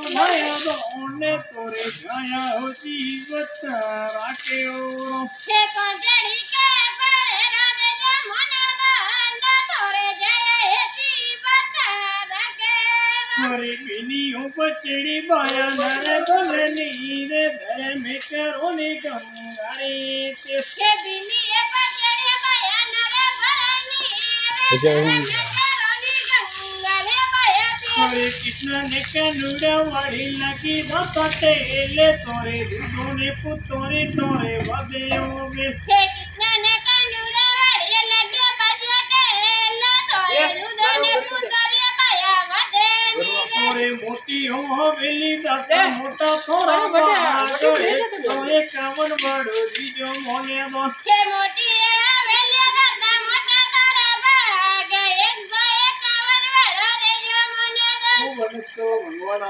ભાયા દોને તોરે ગયા હો જીવત રાખ્યો કે કોજડી કે પરે રાધે જે મને દંડ તોરે જય હે જીવત રાખે તોરે બિની હું બચડી ભાયા નરે બોલની રે ધરે મે કરો ને ગંગારી તે કે બિની એ પચડે ભયા નરે ભરની રે મેકરોની ગંગારે ભયાતી તોરે કૃષ્ણ ને કનુડા વાળી લાગી દો પટેલે તોરે દૂધોને પુતોરે તોરે વધ્યો બે કે કૃષ્ણને કાનુડા વાળી લાગ્યો બજટેલ તોરે દૂધને પુતરી ભયા વધેની તોરે મોટી હો હવેલી દાતા મોટા થોડા બાજો તોરે કામન બડો બીજો મોને દો કે મોટી હવેલી દાદા મોટા તારા ભાગે 151 વેળો દેજો મને દો ભગવાન